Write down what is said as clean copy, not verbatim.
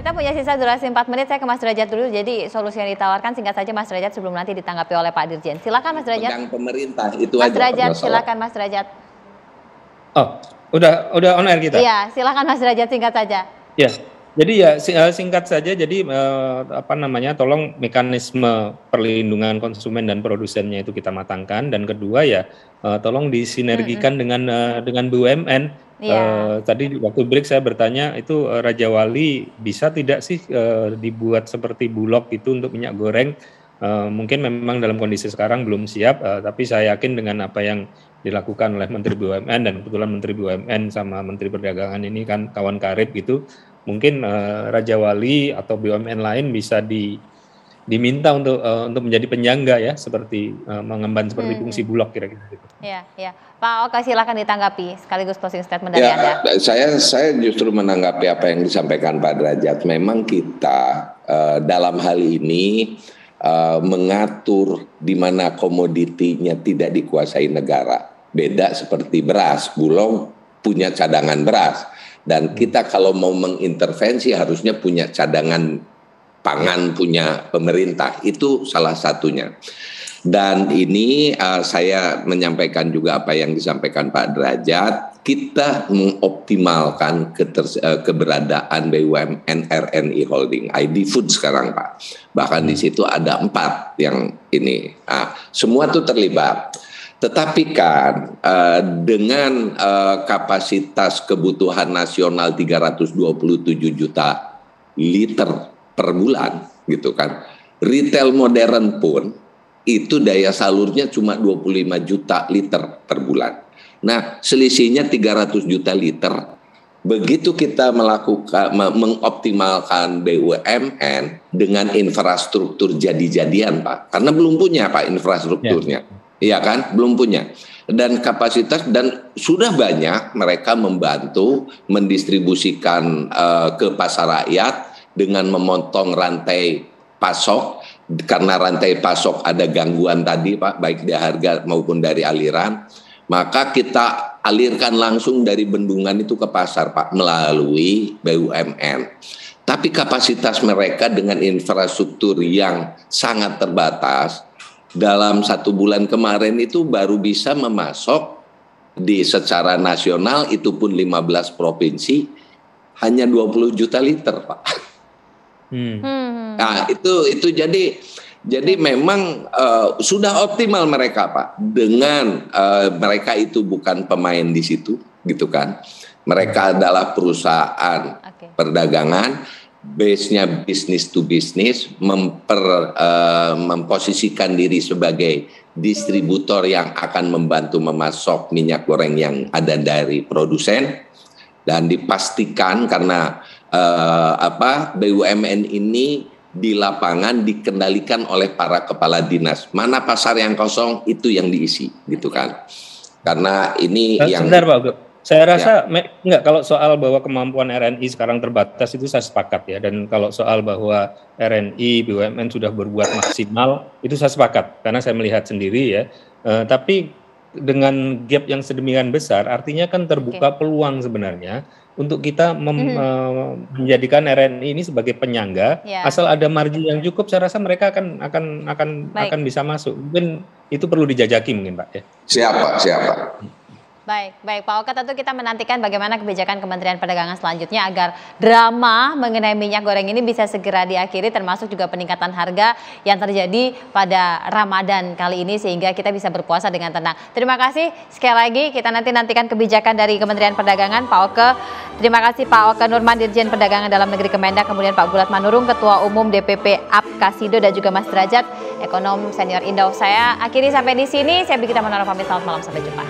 kita punya sisa durasi 4 menit, saya ke Mas Derajat dulu. Jadi solusi yang ditawarkan singkat saja Mas Derajat sebelum nanti ditanggapi oleh Pak Dirjen. Silakan Mas Derajat. Pegang pemerintah itu Mas aja. Derajat, silakan Mas Derajat. Oh, udah on air kita? Iya, silakan Mas Derajat singkat saja. Ya, jadi ya singkat saja. Jadi tolong mekanisme perlindungan konsumen dan produsennya itu kita matangkan. Dan kedua ya, tolong disinergikan dengan BUMN. Tadi waktu break saya bertanya itu Raja Wali bisa tidak sih dibuat seperti Bulog itu untuk minyak goreng? Mungkin memang dalam kondisi sekarang belum siap, tapi saya yakin dengan apa yang dilakukan oleh Menteri BUMN, dan kebetulan Menteri BUMN sama Menteri Perdagangan ini kan kawan karib gitu, mungkin Raja Wali atau BUMN lain bisa diminta untuk menjadi penyangga ya, seperti mengemban seperti fungsi Bulog kira-kira gitu. Iya. Pak Oka silakan ditanggapi sekaligus closing statement dari Anda. Saya justru menanggapi apa yang disampaikan Pak Derajat. Memang kita dalam hal ini mengatur di mana komoditinya tidak dikuasai negara. Beda seperti beras, Bulog punya cadangan beras, dan kita kalau mau mengintervensi harusnya punya cadangan pangan punya pemerintah, itu salah satunya. Dan ini saya menyampaikan juga apa yang disampaikan Pak Derajat, kita mengoptimalkan keberadaan BUMN RNI Holding, ID Food sekarang Pak. Bahkan di situ ada 4 yang ini. Semua itu terlibat. Tetapi kan dengan kapasitas kebutuhan nasional 327 juta liter per bulan gitu kan. Retail modern pun itu daya salurnya cuma 25 juta liter per bulan. Nah, selisihnya 300 juta liter. Begitu kita mengoptimalkan BUMN dengan infrastruktur jadi-jadian, Pak. Karena belum punya, Pak, infrastrukturnya. Iya kan? Belum punya. Dan kapasitas, dan sudah banyak mereka membantu mendistribusikan ke pasar rakyat dengan memotong rantai pasok. Karena rantai pasok ada gangguan tadi Pak, baik di harga maupun dari aliran, maka kita alirkan langsung dari bendungan itu ke pasar Pak, melalui BUMN. Tapi kapasitas mereka dengan infrastruktur yang sangat terbatas, dalam 1 bulan kemarin itu baru bisa memasok secara nasional, itu pun 15 provinsi, hanya 20 juta liter Pak. Nah itu jadi memang sudah optimal mereka Pak, dengan mereka itu bukan pemain di situ gitu kan, mereka adalah perusahaan perdagangan, base-nya business to business, memposisikan diri sebagai distributor yang akan membantu memasok minyak goreng yang ada dari produsen, dan dipastikan karena BUMN ini di lapangan dikendalikan oleh para kepala dinas. Mana pasar yang kosong itu yang diisi, gitu kan? Karena ini yang. Sebentar Pak Ugo. Saya rasa enggak, kalau soal bahwa kemampuan RNI sekarang terbatas itu saya sepakat ya. Dan kalau soal bahwa RNI, BUMN sudah berbuat maksimal itu saya sepakat karena saya melihat sendiri ya. Tapi dengan gap yang sedemikian besar, artinya kan terbuka peluang sebenarnya untuk kita menjadikan RNI ini sebagai penyangga. Asal ada margin yang cukup, saya rasa mereka akan bisa masuk. Mungkin itu perlu dijajaki mungkin Pak ya. Siapa? Baik Pak Oka, tentu kita menantikan bagaimana kebijakan Kementerian Perdagangan selanjutnya agar drama mengenai minyak goreng ini bisa segera diakhiri, termasuk juga peningkatan harga yang terjadi pada Ramadan kali ini sehingga kita bisa berpuasa dengan tenang. Terima kasih sekali lagi, kita nantikan kebijakan dari Kementerian Perdagangan Pak Oka. Terima kasih Pak Oka Nurman, Dirjen Perdagangan Dalam Negeri Kemendak, kemudian Pak Gulat Manurung, Ketua Umum DPP Apkasido, dan juga Mas Derajat, Ekonom Senior Indo. Saya akhiri sampai di sini, saya Bigita Menara pamit, selamat malam, sampai jumpa.